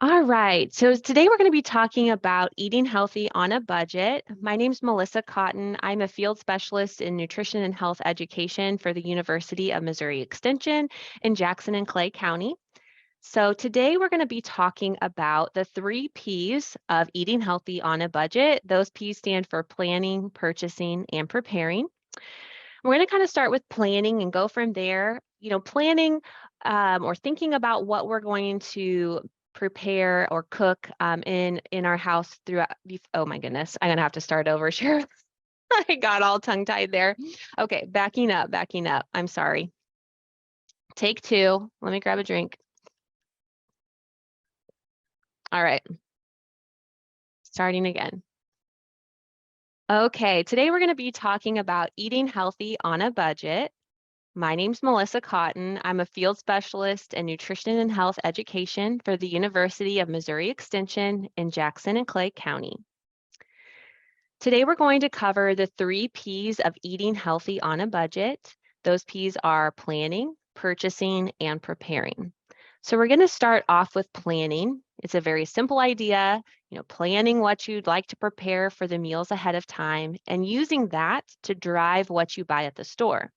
All right. So today we're going to be talking about eating healthy on a budget. My name's Melissa Cotton. I'm a field specialist in nutrition and health education for the University of Missouri Extension in Jackson and Clay County. So today we're going to be talking about the 3 P's of eating healthy on a budget. Those P's stand for planning, purchasing, and preparing. We're going to kind of start with planning and go from there. Planning or thinking about what we're going to prepare or cook in our house throughout. Oh my goodness, I'm gonna have to start over. Sure, I got all tongue tied there. Okay, backing up, backing up. I'm sorry. Take two. Let me grab a drink. All right, starting again. Okay, today we're going to be talking about eating healthy on a budget. My name's Melissa Cotton. I'm a field specialist in nutrition and health education for the University of Missouri Extension in Jackson and Clay County. Today, we're going to cover the 3 P's of eating healthy on a budget. Those P's are planning, purchasing, and preparing. So we're going to start off with planning. It's a very simple idea, planning what you'd like to prepare for the meals ahead of time and using that to drive what you buy at the store.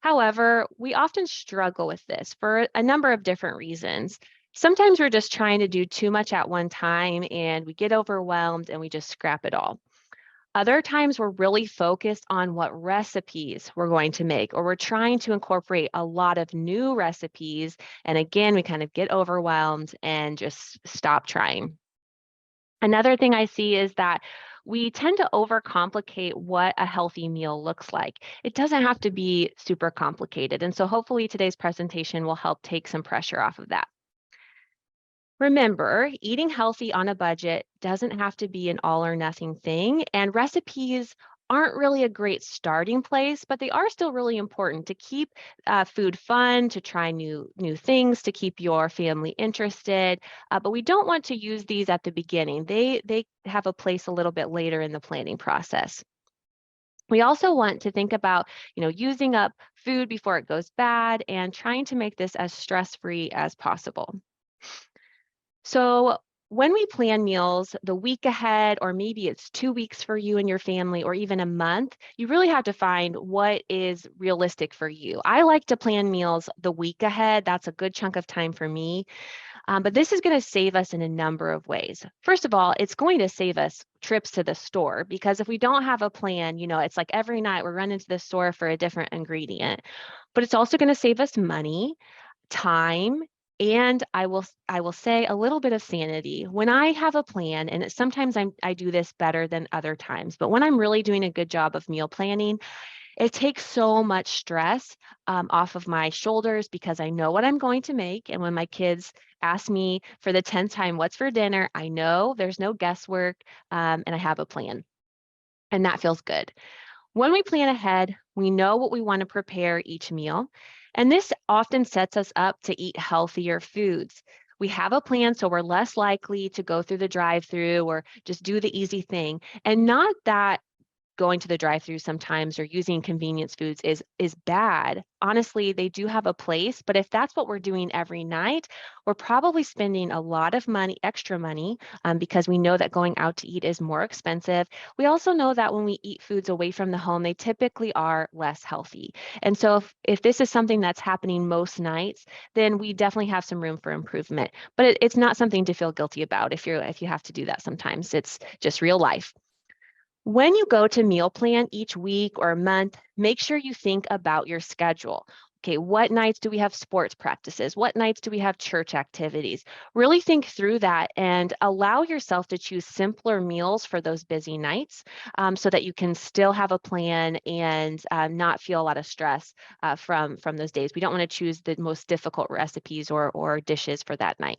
However, we often struggle with this for a number of different reasons. Sometimes we're just trying to do too much at one time and we get overwhelmed and we just scrap it all. Other times we're really focused on what recipes we're going to make, or we're trying to incorporate a lot of new recipes. And again, we kind of get overwhelmed and just stop trying. Another thing I see is that we tend to overcomplicate what a healthy meal looks like. It doesn't have to be super complicated. And so hopefully today's presentation will help take some pressure off of that. Remember, eating healthy on a budget doesn't have to be an all or nothing thing, and recipes aren't really a great starting place, but they are still really important to keep food fun, to try new things, to keep your family interested. But we don't want to use these at the beginning. They have a place a little bit later in the planning process. We also want to think about, using up food before it goes bad and trying to make this as stress-free as possible. So when we plan meals the week ahead, or maybe it's 2 weeks for you and your family, or even a month, you really have to find what is realistic for you. I like to plan meals the week ahead. That's a good chunk of time for me. But this is going to save us in a number of ways. First of all, it's going to save us trips to the store because if we don't have a plan, it's like every night we're running to the store for a different ingredient. But it's also going to save us money, time, and I will say a little bit of sanity. When I have a plan, and sometimes I do this better than other times, but when I'm really doing a good job of meal planning, it takes so much stress off of my shoulders because I know what I'm going to make. And when my kids ask me for the 10th time, what's for dinner, I know there's no guesswork and I have a plan. And that feels good. When we plan ahead, we know what we want to prepare each meal, and this often sets us up to eat healthier foods. We have a plan, so we're less likely to go through the drive-through or just do the easy thing. And not that going to the drive-through sometimes or using convenience foods is bad. Honestly, they do have a place, but if that's what we're doing every night, we're probably spending a lot of money, extra money, because we know that going out to eat is more expensive. We also know that when we eat foods away from the home, they typically are less healthy. And so if this is something that's happening most nights, then we definitely have some room for improvement. But it's not something to feel guilty about if you have to do that sometimes. It's just real life. When you go to meal plan each week or month, make sure you think about your schedule. Okay, what nights do we have sports practices? What nights do we have church activities? Really think through that and allow yourself to choose simpler meals for those busy nights so that you can still have a plan and not feel a lot of stress from those days. We don't want to choose the most difficult recipes or dishes for that night.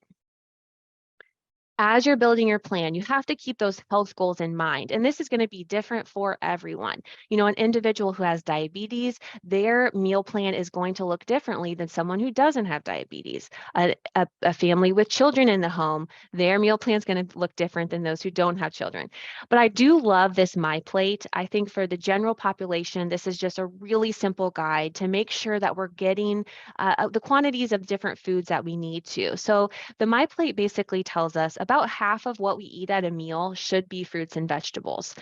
As you're building your plan, you have to keep those health goals in mind. And this is going to be different for everyone. An individual who has diabetes, their meal plan is going to look differently than someone who doesn't have diabetes. A family with children in the home, their meal plan is going to look different than those who don't have children. But I do love this MyPlate. I think for the general population, this is just a really simple guide to make sure that we're getting the quantities of different foods that we need to. So the MyPlate basically tells us about half of what we eat at a meal should be fruits and vegetables.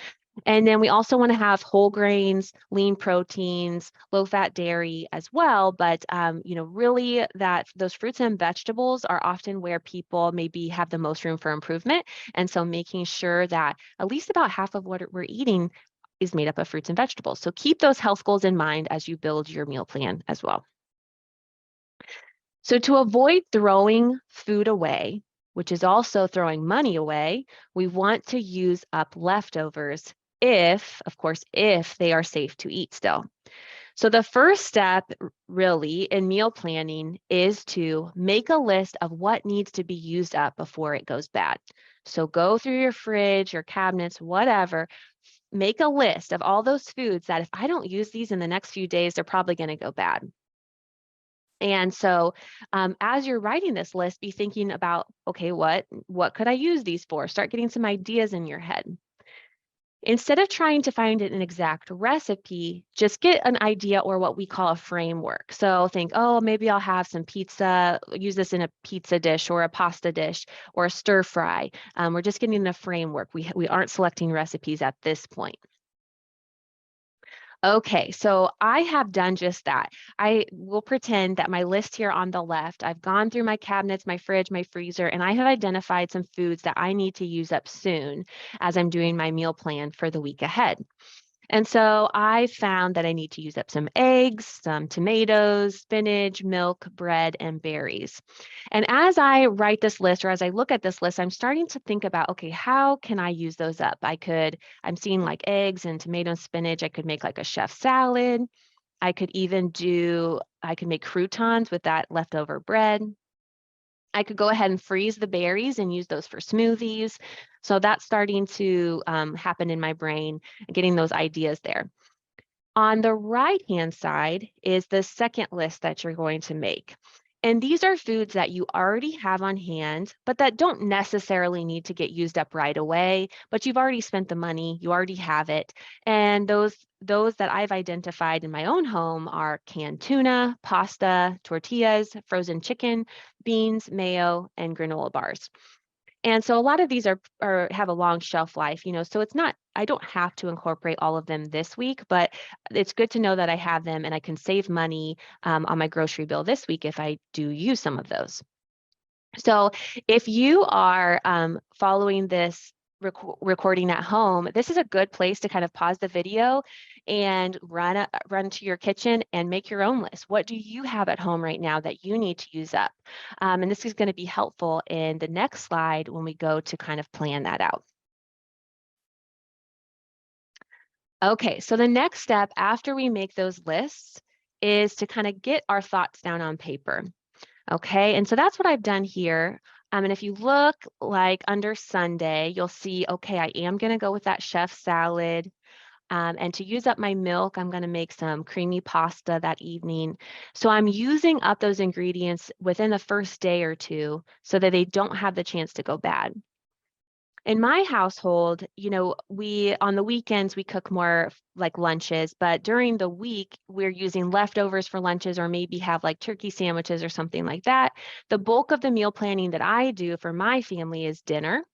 And then we also want to have whole grains, lean proteins, low-fat dairy as well. But really that those fruits and vegetables are often where people maybe have the most room for improvement. And so making sure that at least about half of what we're eating is made up of fruits and vegetables. So keep those health goals in mind as you build your meal plan as well. So to avoid throwing food away, which is also throwing money away, we want to use up leftovers of course, if they are safe to eat still. So the first step really in meal planning is to make a list of what needs to be used up before it goes bad. So go through your fridge, your cabinets, whatever, make a list of all those foods that if I don't use these in the next few days, they're probably going to go bad. And so, as you're writing this list, be thinking about, okay, what could I use these for? Start getting some ideas in your head. Instead of trying to find an exact recipe, just get an idea or what we call a framework. So think, oh, maybe I'll have some pizza, use this in a pizza dish or a pasta dish or a stir fry. We're just getting a framework. We aren't selecting recipes at this point. Okay, so I have done just that. I will pretend that my list here on the left, I've gone through my cabinets, my fridge, my freezer, and I have identified some foods that I need to use up soon as I'm doing my meal plan for the week ahead. And so I found that I need to use up some eggs, some tomatoes, spinach, milk, bread, and berries. And as I write this list or as I look at this list, I'm starting to think about, okay, how can I use those up? I'm seeing like eggs and tomato and spinach. I could make like a chef salad. I could make croutons with that leftover bread. I could go ahead and freeze the berries and use those for smoothies. So that's starting to happen in my brain, getting those ideas there. On the right-hand side is the second list that you're going to make. And these are foods that you already have on hand, but that don't necessarily need to get used up right away, but you've already spent the money, you already have it. And those that I've identified in my own home are canned tuna, pasta, tortillas, frozen chicken, beans, mayo, and granola bars. And so a lot of these are have a long shelf life, so I don't have to incorporate all of them this week, but it's good to know that I have them and I can save money on my grocery bill this week if I do use some of those. So if you are following this recording at home, this is a good place to kind of pause the video and run to your kitchen and make your own list. What do you have at home right now that you need to use up? And this is going to be helpful in the next slide when we go to kind of plan that out. Okay, so the next step after we make those lists is to kind of get our thoughts down on paper. Okay, and so that's what I've done here. And if you look like under Sunday, you'll see, okay, I am going to go with that chef salad. And to use up my milk, I'm going to make some creamy pasta that evening. So I'm using up those ingredients within the first day or two so that they don't have the chance to go bad. In my household, we on the weekends we cook more like lunches, but during the week we're using leftovers for lunches or maybe have like turkey sandwiches or something like that. The bulk of the meal planning that I do for my family is dinner.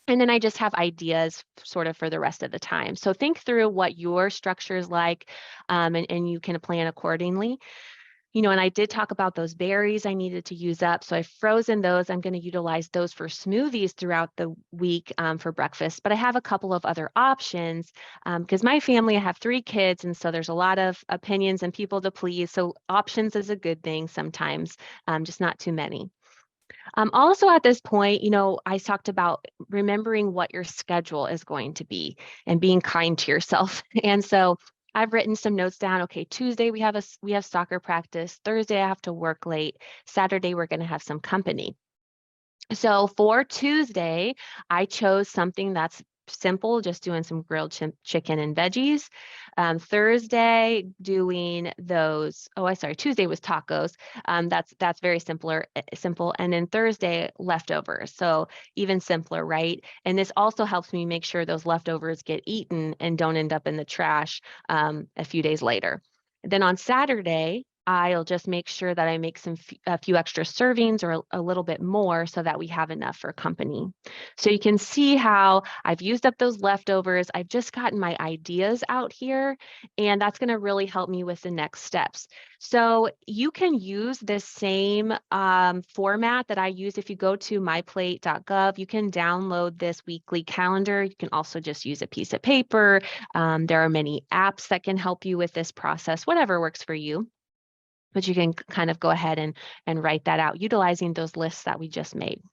And then I just have ideas sort of for the rest of the time. So think through what your structure is like, and you can plan accordingly. And I did talk about those berries I needed to use up. So I've frozen those. I'm going to utilize those for smoothies throughout the week for breakfast. But I have a couple of other options because my family, I have 3 kids. And so there's a lot of opinions and people to please. So options is a good thing sometimes, just not too many. Also at this point, I talked about remembering what your schedule is going to be and being kind to yourself. And so I've written some notes down. Okay, Tuesday we have soccer practice. Thursday I have to work late. Saturday we're going to have some company. So for Tuesday, I chose something that's simple, just doing some grilled chicken and veggies. Thursday, doing those. Tuesday was tacos. That's very simple. And then Thursday, leftovers. So even simpler, right? And this also helps me make sure those leftovers get eaten and don't end up in the trash a few days later. Then on Saturday, I'll just make sure that I make a few extra servings or a little bit more so that we have enough for company. So you can see how I've used up those leftovers. I've just gotten my ideas out here, and that's going to really help me with the next steps. So you can use this same format that I use. If you go to myplate.gov, you can download this weekly calendar. You can also just use a piece of paper. There are many apps that can help you with this process, whatever works for you. But you can kind of go ahead and write that out utilizing those lists that we just made.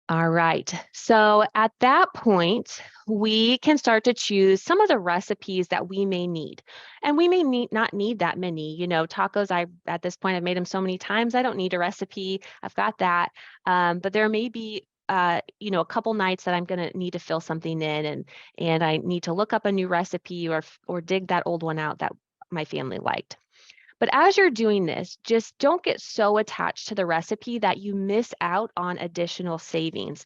All right, so at that point, we can start to choose some of the recipes that we may need. And we may not need that many. You know, tacos, at this point, I've made them so many times, I don't need a recipe. I've got that. But there may be a couple nights that I'm going to need to fill something in, and I need to look up a new recipe or dig that old one out that my family liked. But as you're doing this, just don't get so attached to the recipe that you miss out on additional savings.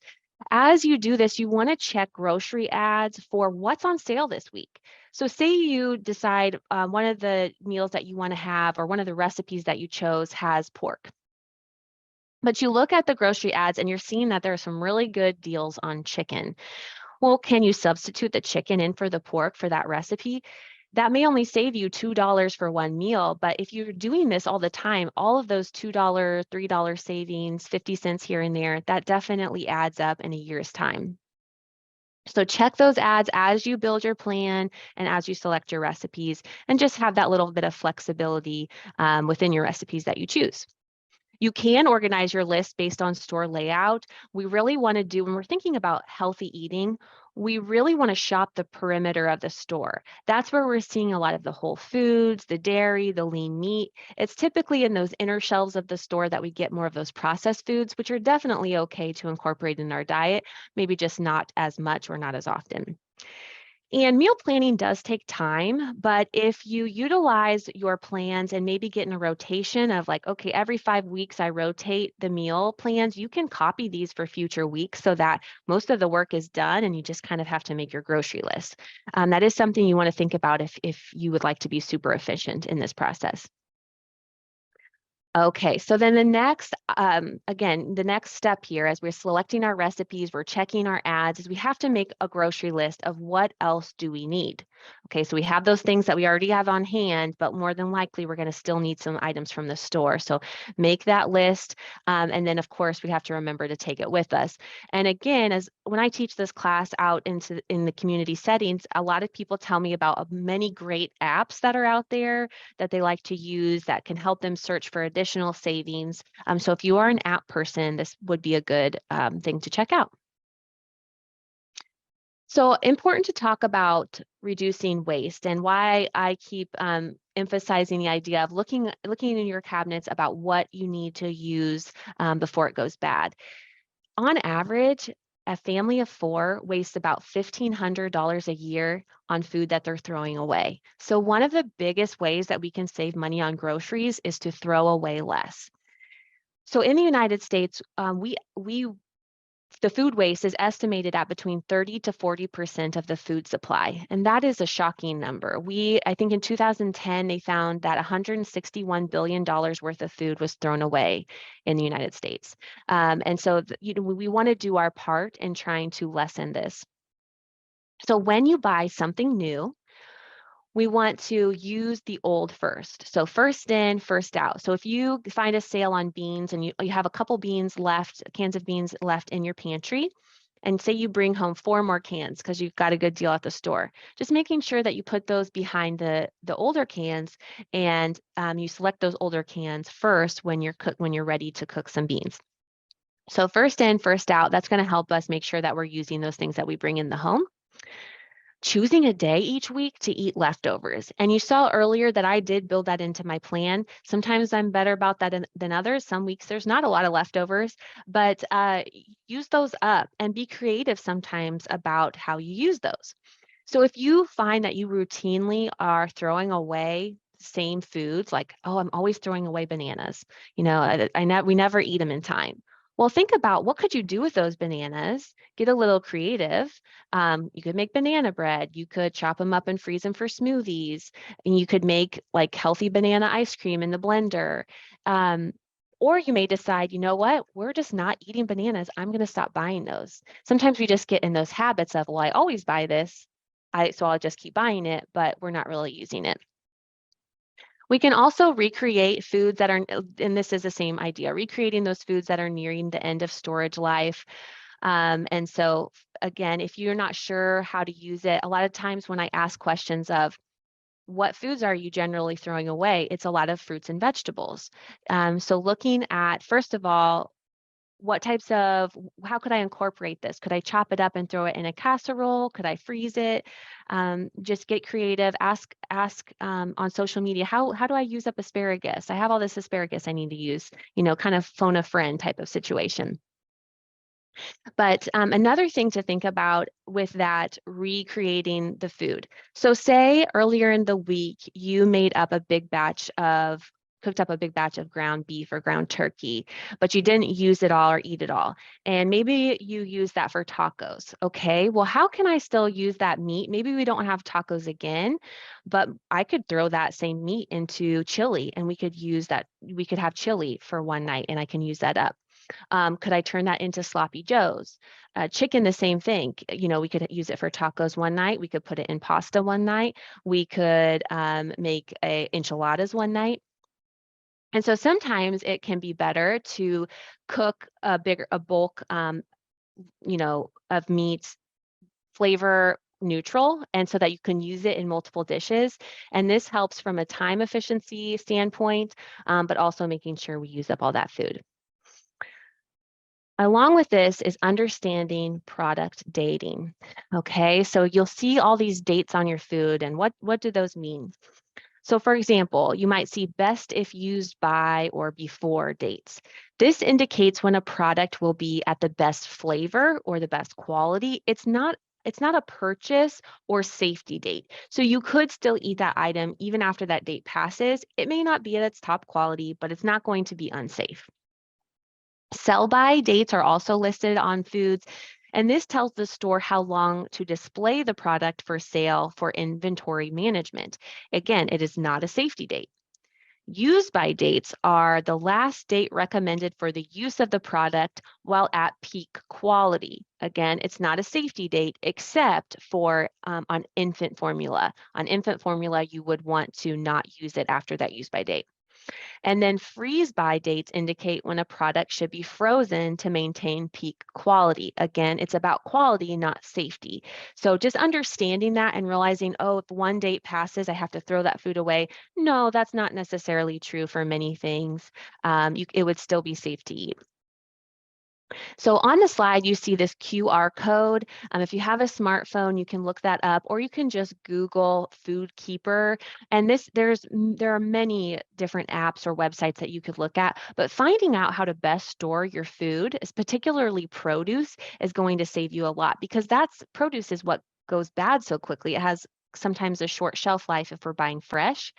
As you do this, you want to check grocery ads for what's on sale this week. So say you decide one of the meals that you want to have or one of the recipes that you chose has pork. But you look at the grocery ads and you're seeing that there are some really good deals on chicken. Well, can you substitute the chicken in for the pork for that recipe? That may only save you $2 for one meal, but if you're doing this all the time, all of those $2, $3 savings, 50 cents here and there, that definitely adds up in a year's time. So check those ads as you build your plan and as you select your recipes, and just have that little bit of flexibility within your recipes that you choose. You can organize your list based on store layout. We really want to do, when we're thinking about healthy eating, we really want to shop the perimeter of the store. That's where we're seeing a lot of the whole foods, the dairy, the lean meat. It's typically in those inner shelves of the store that we get more of those processed foods, which are definitely okay to incorporate in our diet, maybe just not as much or not as often. And meal planning does take time, but if you utilize your plans and maybe get in a rotation of like, okay, every 5 weeks I rotate the meal plans, you can copy these for future weeks so that most of the work is done and you just kind of have to make your grocery list. That is something you want to think about if you would like to be super efficient in this process. Okay, so then the next, again, the next step here as we're selecting our recipes, we're checking our ads, is we have to make a grocery list of what else do we need. Okay, so we have those things that we already have on hand, but more than likely we're going to still need some items from the store. So make that list, and then of course we have to remember to take it with us. And again, as when I teach this class out in the community settings, a lot of people tell me about many great apps that are out there that they like to use that can help them search for additional savings. So if you are an app person, this would be a good thing to check out. So important to talk about reducing waste, and why I keep emphasizing the idea of looking in your cabinets about what you need to use before it goes bad. On average, a family of four wastes about $1,500 a year on food that they're throwing away. So one of the biggest ways that we can save money on groceries is to throw away less. So in the United States, the food waste is estimated at between 30 to 40% of the food supply. And that is a shocking number. I think in 2010, they found that $161 billion worth of food was thrown away in the United States. And so, we want to do our part in trying to lessen this. So when you buy something new, we want to use the old first. So first in, first out. So if you find a sale on beans and you have a couple beans left, cans of beans left in your pantry, and say you bring home 4 more cans because you've got a good deal at the store, just making sure that you put those behind the older cans, and you select those older cans first when you're ready to cook some beans. So first in, first out, that's going to help us make sure that we're using those things that we bring in the home. choosing a day each week to eat leftovers. And you saw earlier that I did build that into my plan. Sometimes I'm better about that than others. Some weeks there's not a lot of leftovers, but use those up and be creative sometimes about how you use those. So if you find that you routinely are throwing away same foods, like, oh, I'm always throwing away bananas, we never eat them in time. Well, think about what could you do with those bananas? Get a little creative. You could make banana bread. You could chop them up and freeze them for smoothies. And you could make like healthy banana ice cream in the blender. Um, or you may decide, you know what, we're just not eating bananas. I'm going to stop buying those. Sometimes we just get in those habits of, well, I always buy this. So I'll just keep buying it, but we're not really using it. We can also recreate foods that are, and this is the same idea, recreating those foods that are nearing the end of storage life. And so again, if you're not sure how to use it, a lot of times when I ask questions of what foods are you generally throwing away, it's a lot of fruits and vegetables. So looking at, first of all, how could I incorporate this? Could I chop it up and throw it in a casserole? Could I freeze it? Just get creative. Ask on social media, how do I use up asparagus? I have all this asparagus I need to use, kind of phone a friend type of situation. But another thing to think about with that, recreating the food. So say earlier in the week, you cooked up a big batch of ground beef or ground turkey, but you didn't use it all or eat it all. And maybe you use that for tacos. Okay, well, how can I still use that meat? Maybe we don't have tacos again, but I could throw that same meat into chili and we could have chili for one night and I can use that up. Could I turn that into sloppy joes? Chicken, the same thing. We could use it for tacos one night. We could put it in pasta one night. We could make enchiladas one night. And so sometimes it can be better to cook a bulk, of meats, flavor neutral, and so that you can use it in multiple dishes. And this helps from a time efficiency standpoint, but also making sure we use up all that food. Along with this is understanding product dating. Okay, so you'll see all these dates on your food, and what do those mean? So for example, you might see best if used by or before dates. This indicates when a product will be at the best flavor or the best quality. It's not a purchase or safety date. So you could still eat that item even after that date passes. It may not be at its top quality, but it's not going to be unsafe. Sell-by dates are also listed on foods, and this tells the store how long to display the product for sale for inventory management. Again, it is not a safety date. Use-by dates are the last date recommended for the use of the product while at peak quality. Again, it's not a safety date except for on infant formula. On infant formula, you would want to not use it after that use-by date. And then freeze-by dates indicate when a product should be frozen to maintain peak quality. Again, it's about quality, not safety. So just understanding that and realizing, oh, if one date passes, I have to throw that food away. No, that's not necessarily true for many things. It would still be safe to eat. So on the slide, you see this QR code. If you have a smartphone, you can look that up, or you can just Google Food Keeper. And there are many different apps or websites that you could look at, but finding out how to best store your food, particularly produce, is going to save you a lot, because produce is what goes bad so quickly. It has sometimes a short shelf life if we're buying fresh.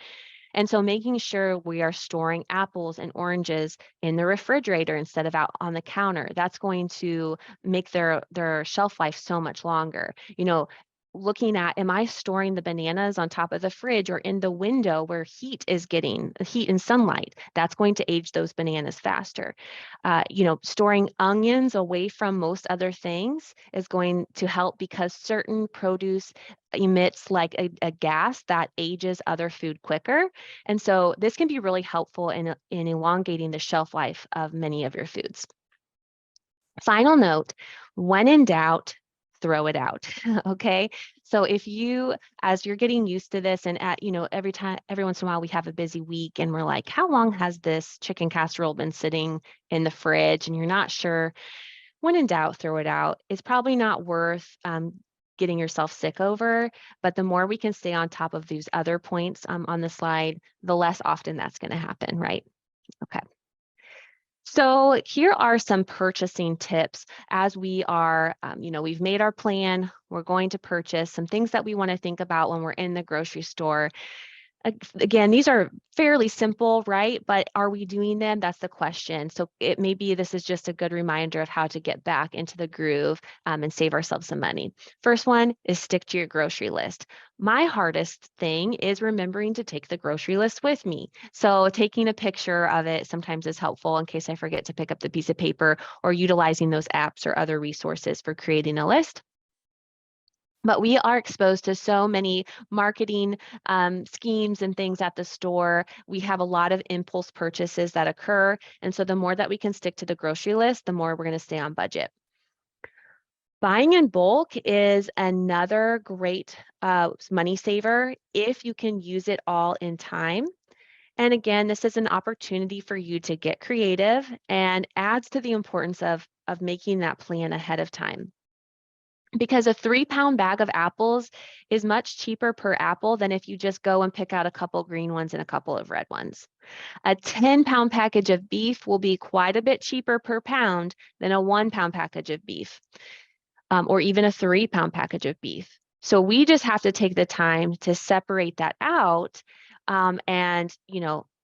And so making sure we are storing apples and oranges in the refrigerator instead of out on the counter, that's going to make their shelf life so much longer. Looking at, am I storing the bananas on top of the fridge or in the window where heat and sunlight? That's going to age those bananas faster. Storing onions away from most other things is going to help, because certain produce emits like a gas that ages other food quicker. And so this can be really helpful in elongating the shelf life of many of your foods. Final note, when in doubt, throw it out. Okay. So as you're getting used to this, and every once in a while we have a busy week and we're like, how long has this chicken casserole been sitting in the fridge? And you're not sure. When in doubt, throw it out. It's probably not worth getting yourself sick over. But the more we can stay on top of these other points on the slide, the less often that's going to happen, right? Okay. So here are some purchasing tips as we are, we've made our plan, we're going to purchase, some things that we want to think about when we're in the grocery store. Again, these are fairly simple, right? But are we doing them? That's the question. So it may be this is just a good reminder of how to get back into the groove and save ourselves some money. First one is stick to your grocery list. My hardest thing is remembering to take the grocery list with me. So taking a picture of it sometimes is helpful in case I forget to pick up the piece of paper, or utilizing those apps or other resources for creating a list. But we are exposed to so many marketing schemes and things at the store. We have a lot of impulse purchases that occur. And so the more that we can stick to the grocery list, the more we're going to stay on budget. Buying in bulk is another great money saver if you can use it all in time. And again, this is an opportunity for you to get creative and adds to the importance of making that plan ahead of time. Because a 3-pound bag of apples is much cheaper per apple than if you just go and pick out a couple green ones and a couple of red ones. A 10-pound package of beef will be quite a bit cheaper per pound than a 1-pound package of beef, or even a 3-pound package of beef. So we just have to take the time to separate that out, and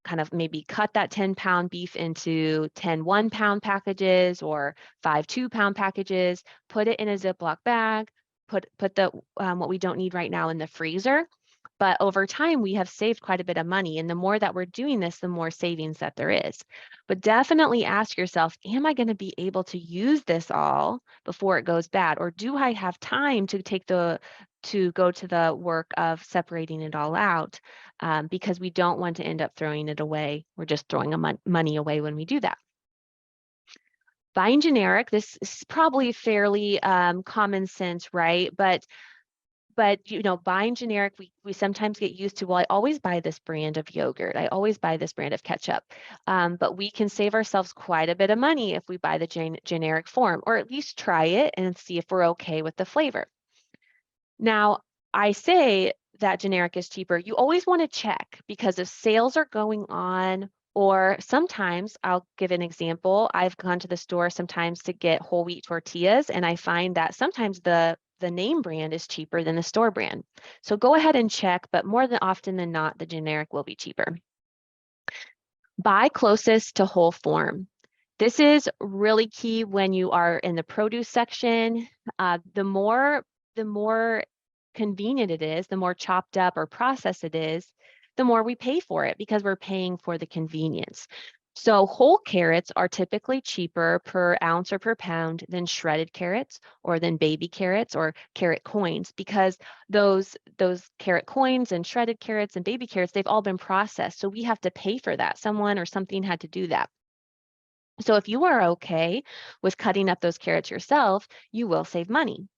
kind of maybe cut that 10-pound beef into 10 1-pound packages or 5 2-pound packages, put it in a Ziploc bag, put the what we don't need right now in the freezer. But over time, we have saved quite a bit of money. And the more that we're doing this, the more savings that there is. But definitely ask yourself, am I going to be able to use this all before it goes bad? Or do I have time to go to the work of separating it all out? Because we don't want to end up throwing it away. We're just throwing money away when we do that. Buying generic, this is probably fairly common sense, right? But buying generic, we sometimes get used to, well, I always buy this brand of yogurt. I always buy this brand of ketchup. But we can save ourselves quite a bit of money if we buy the generic form, or at least try it and see if we're okay with the flavor. Now, I say that generic is cheaper. You always want to check, because if sales are going on, or sometimes, I'll give an example. I've gone to the store sometimes to get whole wheat tortillas, and I find that sometimes the name brand is cheaper than the store brand. So go ahead and check, but more than often than not, the generic will be cheaper. Buy closest to whole form. This is really key when you are in the produce section. The more convenient it is, the more chopped up or processed it is, the more we pay for it, because we're paying for the convenience. So whole carrots are typically cheaper per ounce or per pound than shredded carrots, or than baby carrots or carrot coins, because those carrot coins and shredded carrots and baby carrots, they've all been processed. So we have to pay for that. Someone or something had to do that. So if you are okay with cutting up those carrots yourself, you will save money.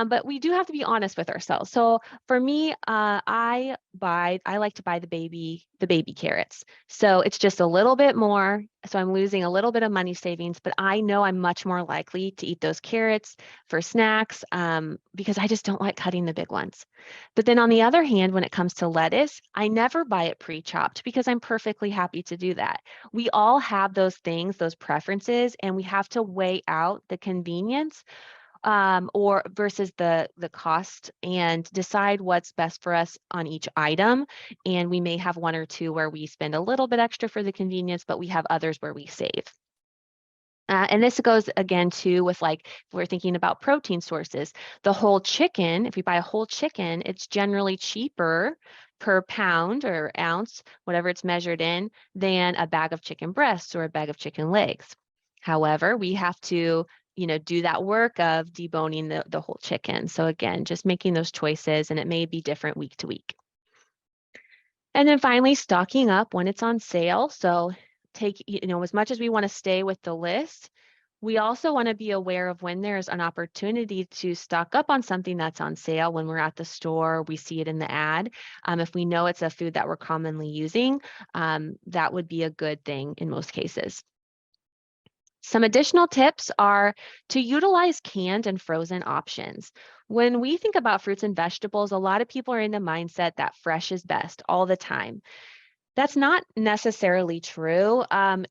But we do have to be honest with ourselves. So for me, I like to buy the baby carrots. So it's just a little bit more. So I'm losing a little bit of money savings, but I know I'm much more likely to eat those carrots for snacks, because I just don't like cutting the big ones. But then on the other hand, when it comes to lettuce, I never buy it pre-chopped, because I'm perfectly happy to do that. We all have those things, those preferences, and we have to weigh out the convenience or versus the cost, and decide what's best for us on each item. And we may have one or two where we spend a little bit extra for the convenience, but we have others where we save. And this goes again too with, like, if we're thinking about protein sources, the whole chicken, if we buy a whole chicken, it's generally cheaper per pound or ounce, whatever it's measured in, than a bag of chicken breasts or a bag of chicken legs. However, we have to, do that work of deboning the whole chicken. So again, just making those choices, and it may be different week to week. And then finally, stocking up when it's on sale. So take, as much as we want to stay with the list, we also want to be aware of when there's an opportunity to stock up on something that's on sale. When we're at the store, we see it in the ad. If we know it's a food that we're commonly using, that would be a good thing in most cases. Some additional tips are to utilize canned and frozen options. When we think about fruits and vegetables, a lot of people are in the mindset that fresh is best all the time. That's not necessarily true.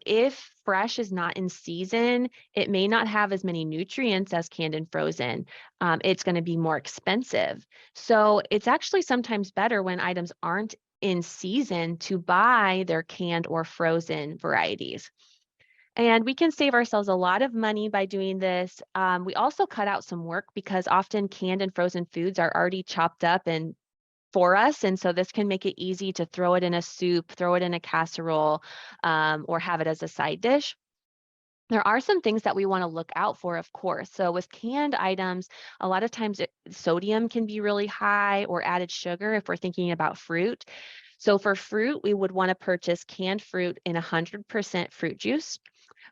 If fresh is not in season, it may not have as many nutrients as canned and frozen. It's going to be more expensive. So it's actually sometimes better when items aren't in season to buy their canned or frozen varieties. And we can save ourselves a lot of money by doing this. We also cut out some work because often canned and frozen foods are already chopped up and for us. And so this can make it easy to throw it in a soup, throw it in a casserole, or have it as a side dish. There are some things that we want to look out for, of course. So with canned items, a lot of times sodium can be really high or added sugar if we're thinking about fruit. So for fruit, we would want to purchase canned fruit in 100% fruit juice.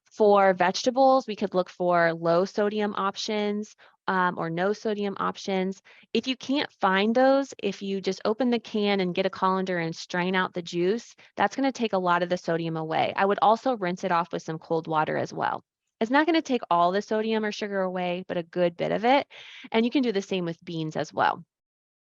For vegetables, we could look for low sodium options or no sodium options. If you can't find those, if you just open the can and get a colander and strain out the juice, that's going to take a lot of the sodium away. I would also rinse it off with some cold water as well. It's not going to take all the sodium or sugar away, but a good bit of it. And you can do the same with beans as well.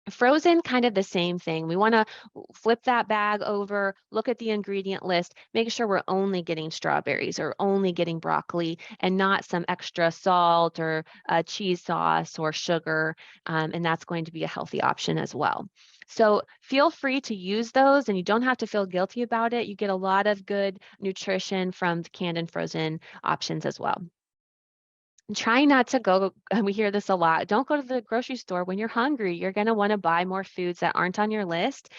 Frozen, kind of the same thing. We want to flip that bag over, look at the ingredient list, make sure we're only getting strawberries or only getting broccoli and not some extra salt or cheese sauce or sugar. And that's going to be a healthy option as well. So feel free to use those and you don't have to feel guilty about it. You get a lot of good nutrition from the canned and frozen options as well. Try not to go, and we hear this a lot, don't go to the grocery store when you're hungry. You're going to want to buy more foods that aren't on your list.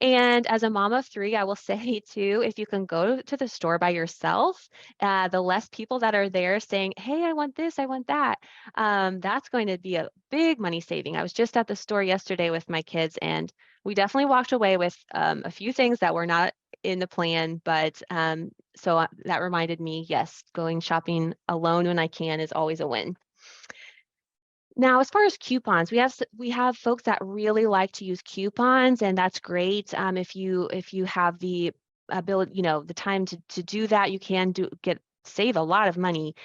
And as a mom of three, I will say too, if you can go to the store by yourself, the less people that are there saying, hey, I want this, I want that, that's going to be a big money saving. I was just at the store yesterday with my kids, and we definitely walked away with a few things that were not in the plan, but so that reminded me, yes, going shopping alone when I can is always a win. Now, as far as coupons, we have folks that really like to use coupons, and that's great. If you have the ability, the time to do that, you can save a lot of money.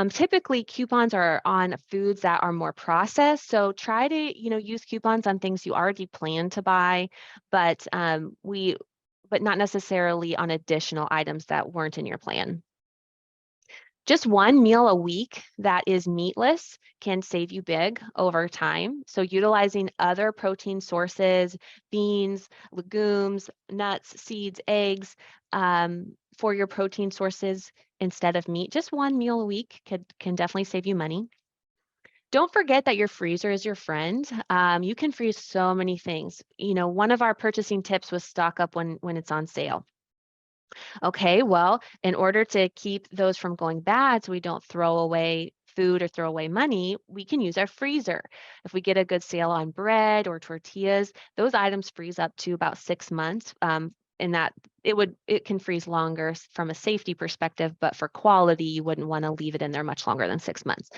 Typically, coupons are on foods that are more processed, so try to use coupons on things you already plan to buy, but not necessarily on additional items that weren't in your plan. Just one meal a week that is meatless can save you big over time. So utilizing other protein sources, beans, legumes, nuts, seeds, eggs, for your protein sources instead of meat, just one meal a week can definitely save you money. Don't forget that your freezer is your friend. You can freeze so many things. One of our purchasing tips was stock up when it's on sale. Okay, well, in order to keep those from going bad so we don't throw away food or throw away money, we can use our freezer. If we get a good sale on bread or tortillas, those items freeze up to about 6 months. In that it can freeze longer from a safety perspective, but for quality, you wouldn't want to leave it in there much longer than 6 months.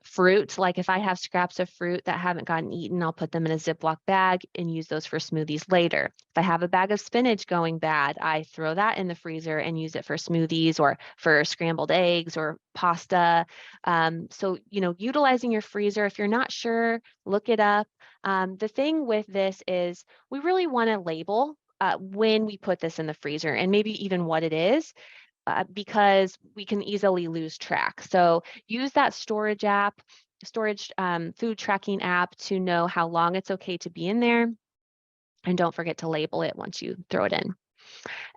Fruit, like if I have scraps of fruit that haven't gotten eaten, I'll put them in a Ziploc bag and use those for smoothies later. If I have a bag of spinach going bad, I throw that in the freezer and use it for smoothies or for scrambled eggs or pasta. So, utilizing your freezer, if you're not sure, look it up. The thing with this is we really want to label when we put this in the freezer and maybe even what it is. Because we can easily lose track. So use that storage food tracking app to know how long it's okay to be in there. And don't forget to label it once you throw it in.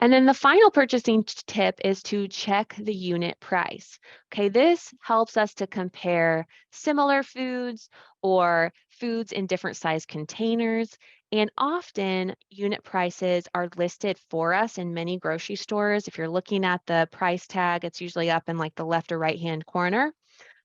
And then the final purchasing tip is to check the unit price. Okay, this helps us to compare similar foods or foods in different size containers. And often unit prices are listed for us in many grocery stores. If you're looking at the price tag, it's usually up in like the left or right hand corner.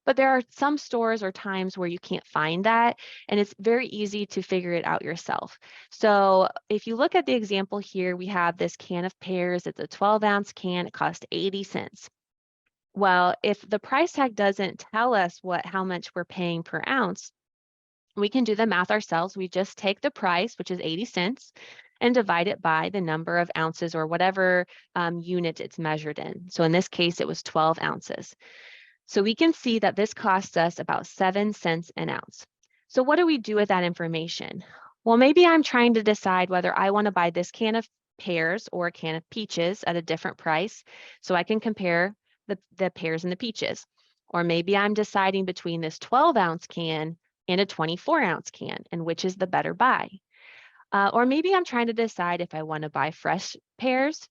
But there are some stores or times where you can't find that, and it's very easy to figure it out yourself. So if you look at the example here, we have this can of pears. It's a 12-ounce can. It costs 80 cents. Well, if the price tag doesn't tell us how much we're paying per ounce, we can do the math ourselves. We just take the price, which is 80 cents, and divide it by the number of ounces or whatever unit it's measured in. So in this case, it was 12 ounces. So we can see that this costs us about 7 cents an ounce. So what do we do with that information? Well, maybe I'm trying to decide whether I want to buy this can of pears or a can of peaches at a different price so I can compare the pears and the peaches. Or maybe I'm deciding between this 12-ounce can and a 24-ounce can and which is the better buy. Or maybe I'm trying to decide if I want to buy fresh pears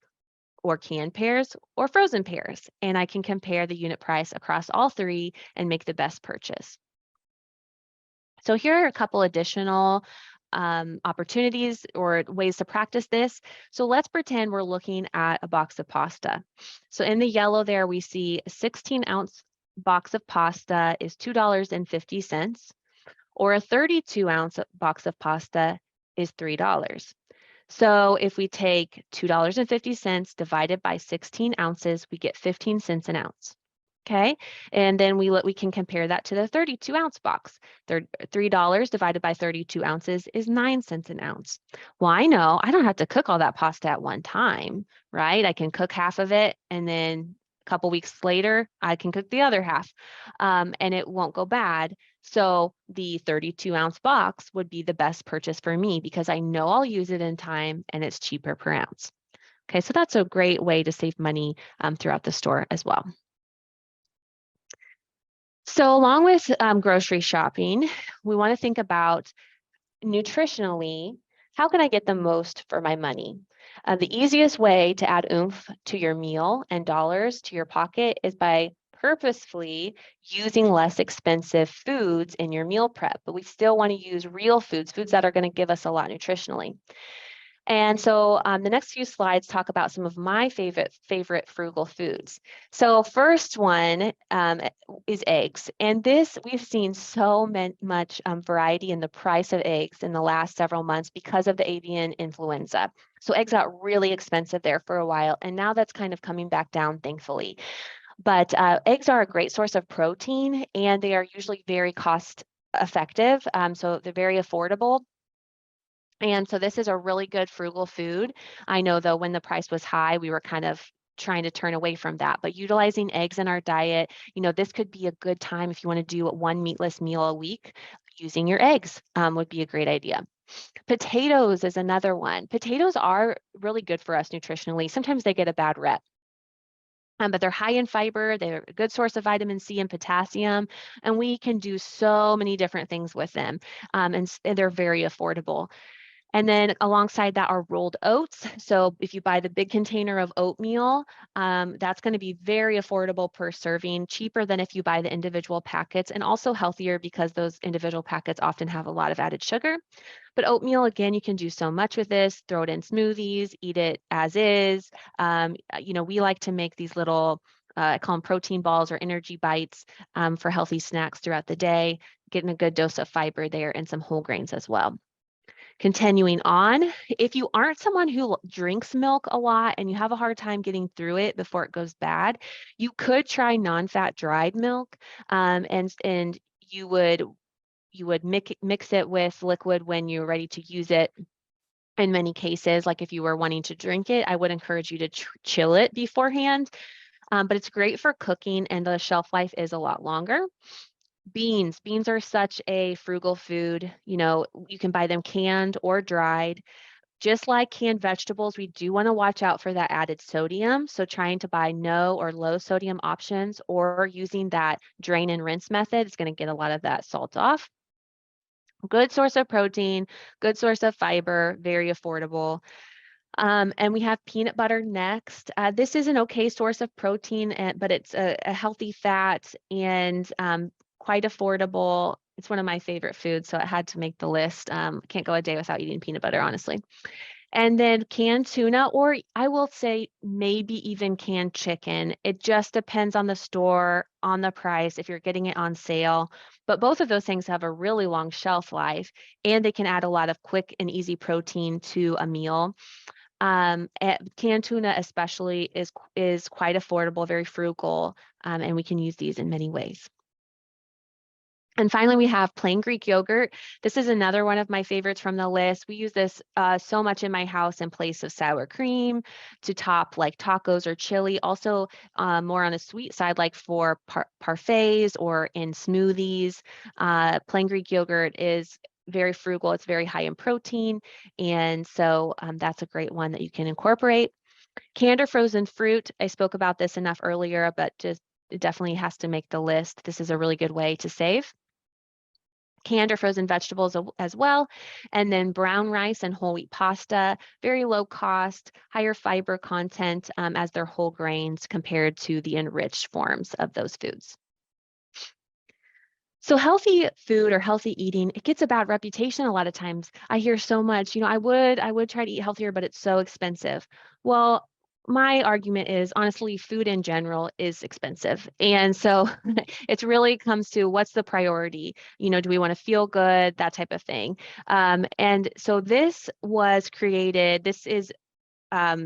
or canned pears or frozen pears, and I can compare the unit price across all three and make the best purchase. So here are a couple additional opportunities or ways to practice this. So let's pretend we're looking at a box of pasta. So in the yellow there, we see a 16-ounce box of pasta is $2.50, or a 32-ounce box of pasta is $3. So if we take $2.50 divided by 16 ounces, we get 15 cents an ounce. Okay, and then we can compare that to the 32-ounce box. $3 divided by 32 ounces is 9 cents an ounce. Well, I know I don't have to cook all that pasta at one time, right? I can cook half of it, and then a couple weeks later, I can cook the other half, and it won't go bad. So the 32-ounce box would be the best purchase for me because I know I'll use it in time and it's cheaper per ounce. Okay, so that's a great way to save money throughout the store as well. So along with grocery shopping, we want to think about nutritionally, how can I get the most for my money? The easiest way to add oomph to your meal and dollars to your pocket is by purposefully using less expensive foods in your meal prep, but we still want to use real foods, foods that are going to give us a lot nutritionally. And so the next few slides talk about some of my favorite frugal foods. So first one is eggs. And this, we've seen so much variety in the price of eggs in the last several months because of the avian influenza. So eggs got really expensive there for a while, and now that's kind of coming back down, thankfully. But eggs are a great source of protein, and they are usually very cost effective. So they're very affordable. And so this is a really good frugal food. I know though, when the price was high, we were kind of trying to turn away from that, but utilizing eggs in our diet, this could be a good time if you want to do one meatless meal a week. Using your eggs would be a great idea. Potatoes is another one. Potatoes are really good for us nutritionally. Sometimes they get a bad rep. But they're high in fiber, they're a good source of vitamin C and potassium, and we can do so many different things with them, and they're very affordable. And then alongside that are rolled oats. So if you buy the big container of oatmeal, that's going to be very affordable per serving, cheaper than if you buy the individual packets, and also healthier because those individual packets often have a lot of added sugar. But oatmeal, again, you can do so much with this, throw it in smoothies, eat it as is. We like to make these little, I call them protein balls or energy bites for healthy snacks throughout the day, getting a good dose of fiber there and some whole grains as well. Continuing on, if you aren't someone who drinks milk a lot and you have a hard time getting through it before it goes bad, you could try non-fat dried milk, and you would mix it with liquid when you're ready to use it. In many cases, like if you were wanting to drink it, I would encourage you to chill it beforehand. But it's great for cooking, and the shelf life is a lot longer. Beans are such a frugal food. You can buy them canned or dried. Just like canned vegetables, we do want to watch out for that added sodium. So trying to buy no or low sodium options or using that drain and rinse method is going to get a lot of that salt off. Good source of protein, good source of fiber, very affordable. And we have peanut butter next. This is an okay source of protein, but it's a healthy fat and quite affordable. It's one of my favorite foods, so it had to make the list. Can't go a day without eating peanut butter, honestly. And then canned tuna, or I will say maybe even canned chicken. It just depends on the store, on the price, if you're getting it on sale. But both of those things have a really long shelf life, and they can add a lot of quick and easy protein to a meal. Canned tuna especially is quite affordable, very frugal, and we can use these in many ways. And finally, we have plain Greek yogurt. This is another one of my favorites from the list. We use this so much in my house in place of sour cream to top like tacos or chili. Also, more on the sweet side, like for parfaits or in smoothies. Plain Greek yogurt is very frugal. It's very high in protein. And so that's a great one that you can incorporate. Canned or frozen fruit. I spoke about this enough earlier, but just it definitely has to make the list. This is a really good way to save. Canned or frozen vegetables as well. And then brown rice and whole wheat pasta, very low cost, higher fiber content as they're whole grains compared to the enriched forms of those foods. So healthy food or healthy eating, it gets a bad reputation a lot of times. I hear so much, I would try to eat healthier, but it's so expensive. Well, my argument is honestly, food in general is expensive. And so it really comes to what's the priority? Do we want to feel good? That type of thing. And so this was created, this is like,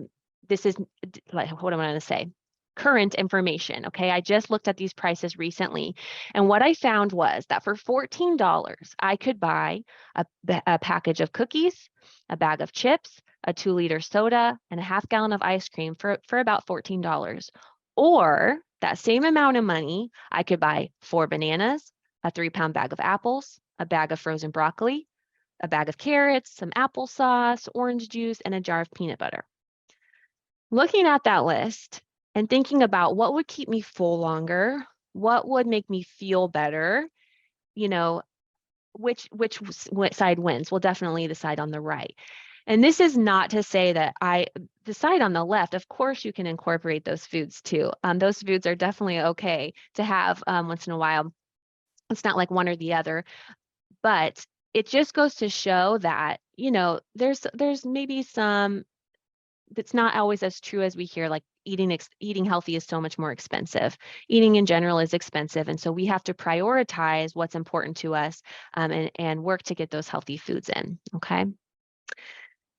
what am I going to say? Current information. Okay. I just looked at these prices recently. And what I found was that for $14, I could buy a package of cookies, a bag of chips, a 2-liter soda, and a half gallon of ice cream for about $14. Or that same amount of money, I could buy 4 bananas, a 3-pound bag of apples, a bag of frozen broccoli, a bag of carrots, some applesauce, orange juice, and a jar of peanut butter. Looking at that list and thinking about what would keep me full longer, what would make me feel better, which side wins? Well, definitely the side on the right. And this is not to say that the side on the left, of course, you can incorporate those foods too. Those foods are definitely okay to have once in a while. It's not like one or the other, but it just goes to show that, there's maybe some that's not always as true as we hear, like eating healthy is so much more expensive. Eating in general is expensive. And so we have to prioritize what's important to us and work to get those healthy foods in. Okay.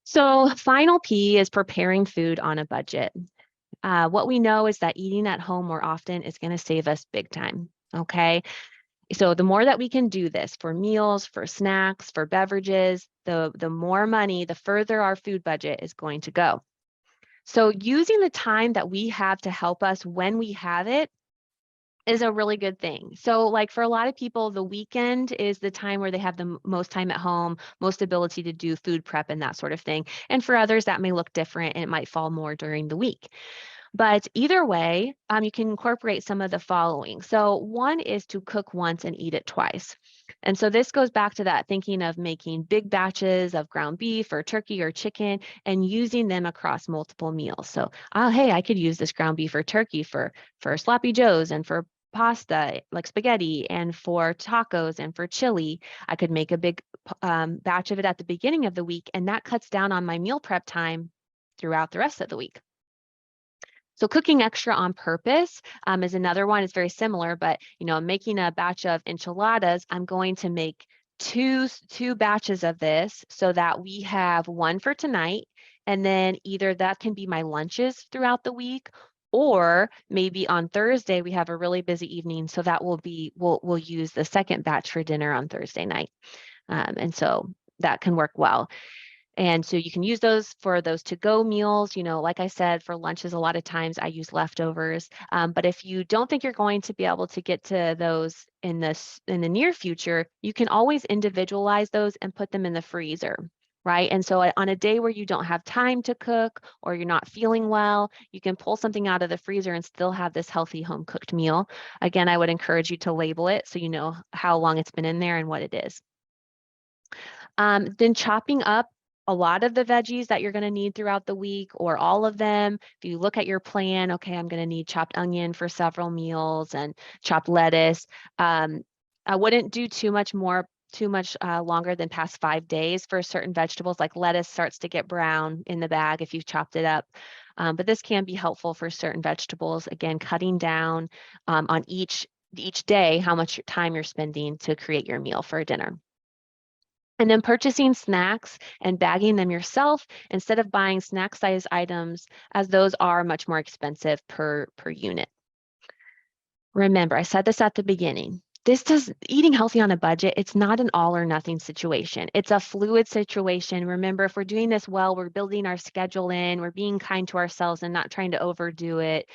So final P is preparing food on a budget. What we know is that eating at home more often is going to save us big time. Okay. So the more that we can do this for meals, for snacks, for beverages, the more money, the further our food budget is going to go. So using the time that we have to help us when we have it is a really good thing. So like for a lot of people, the weekend is the time where they have the most time at home, most ability to do food prep and that sort of thing. And for others, that may look different and it might fall more during the week. But either way, you can incorporate some of the following. So one is to cook once and eat it twice. And so this goes back to that thinking of making big batches of ground beef or turkey or chicken and using them across multiple meals. So, hey, I could use this ground beef or turkey for sloppy joes and for pasta like spaghetti and for tacos and for chili. I could make a big batch of it at the beginning of the week, and that cuts down on my meal prep time throughout the rest of the week. So cooking extra on purpose is another one. It's very similar, but making a batch of enchiladas, I'm going to make two batches of this so that we have one for tonight, and then either that can be my lunches throughout the week, or maybe on Thursday we have a really busy evening, so that will be we'll use the second batch for dinner on Thursday night, and so that can work well. And so you can use those for those to-go meals. Like I said, for lunches, a lot of times I use leftovers. But if you don't think you're going to be able to get to those in the near future, you can always individualize those and put them in the freezer, right? And so on a day where you don't have time to cook or you're not feeling well, you can pull something out of the freezer and still have this healthy home cooked meal. Again, I would encourage you to label it so you know how long it's been in there and what it is. Then chopping up a lot of the veggies that you're going to need throughout the week or all of them. If you look at your plan, okay, I'm going to need chopped onion for several meals and chopped lettuce. I wouldn't do too much longer than past 5 days for certain vegetables. Like lettuce starts to get brown in the bag if you've chopped it up. But this can be helpful for certain vegetables. Again, cutting down on each day how much time you're spending to create your meal for dinner. And then purchasing snacks and bagging them yourself instead of buying snack size items, as those are much more expensive per unit. Remember, I said this at the beginning, Eating healthy on a budget, it's not an all or nothing situation. It's a fluid situation. Remember, if we're doing this well, we're building our schedule in, we're being kind to ourselves and not trying to overdo it.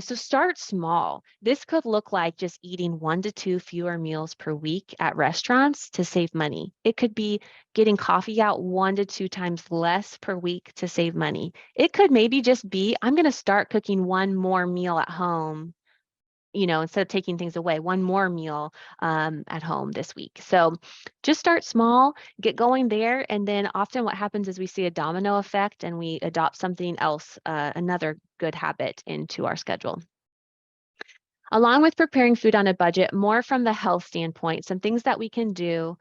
So start small. This could look like just eating 1 to 2 fewer meals per week at restaurants to save money. It could be getting coffee out 1 to 2 times less per week to save money. It could maybe just be, I'm going to start cooking one more meal at home, instead of taking things away, one more meal at home this week. So just start small, get going there. And then often what happens is we see a domino effect and we adopt something else, another good habit into our schedule. Along with preparing food on a budget, more from the health standpoint, some things that we can do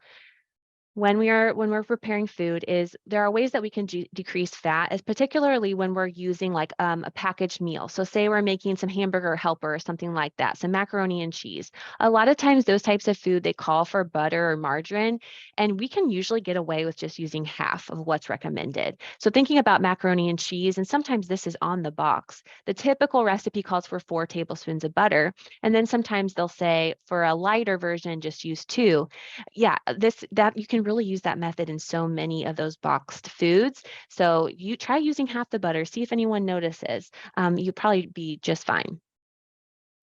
when we're preparing food is there are ways that we can decrease fat, as particularly when we're using like a packaged meal. So say we're making some hamburger helper or something like that, some macaroni and cheese. A lot of times those types of food, they call for butter or margarine, and we can usually get away with just using half of what's recommended. So thinking about macaroni and cheese, and sometimes this is on the box, the typical recipe calls for 4 tablespoons of butter. And then sometimes they'll say for a lighter version, just use 2. Yeah, that you can really use that method in so many of those boxed foods. So you try using half the butter, see if anyone notices. You'd probably be just fine.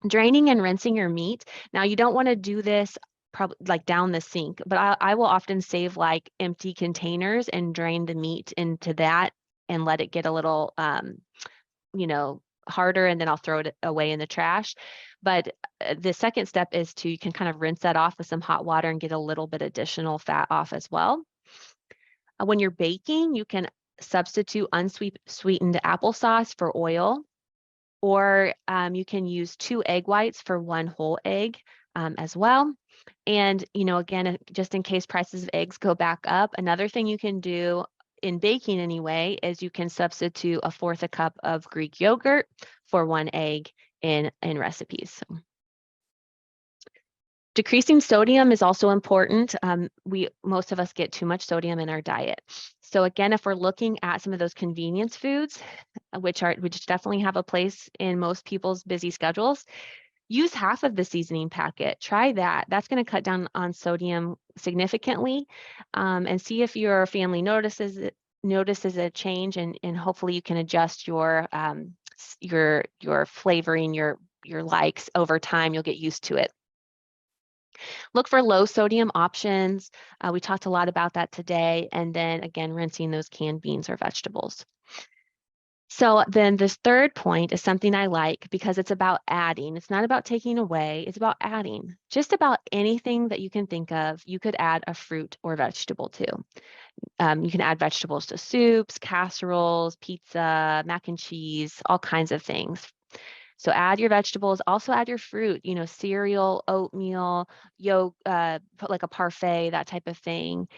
Draining and rinsing your meat. Now you don't want to do this probably like down the sink, but I will often save like empty containers and drain the meat into that and let it get a little harder, and then I'll throw it away in the trash. But the second step is you can kind of rinse that off with some hot water and get a little bit additional fat off as well. When you're baking, you can substitute unsweetened applesauce for oil, or you can use 2 egg whites for 1 whole egg as well. And, again, just in case prices of eggs go back up, another thing you can do in baking anyway is you can substitute 1/4 a cup of Greek yogurt for 1 egg in recipes. So decreasing sodium is also important. Most of us get too much sodium in our diet. So again, if we're looking at some of those convenience foods, which definitely have a place in most people's busy schedules, use half of the seasoning packet. Try that. That's going to cut down on sodium significantly, and see if your family notices a change, and hopefully you can adjust your flavoring, your likes over time. You'll get used to it. Look for low sodium options. We talked a lot about that today. And then again, rinsing those canned beans or vegetables. So then this third point is something I like because it's about adding. It's not about taking away, it's about adding. Just about anything that you can think of, you could add a fruit or vegetable to. You can add vegetables to soups, casseroles, pizza, mac and cheese, all kinds of things. So add your vegetables, also add your fruit, cereal, oatmeal, put like a parfait, that type of thing.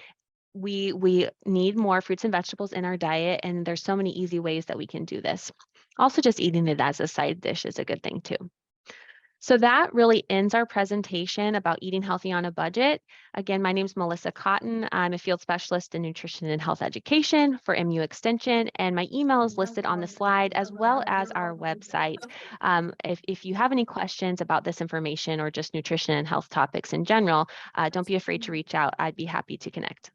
We need more fruits and vegetables in our diet, and there's so many easy ways that we can do this. Also, just eating it as a side dish is a good thing too. So that really ends our presentation about eating healthy on a budget. Again, my name is Melissa Cotton. I'm a field specialist in nutrition and health education for MU Extension, and my email is listed on the slide as well as our website. If you have any questions about this information or just nutrition and health topics in general, don't be afraid to reach out. I'd be happy to connect.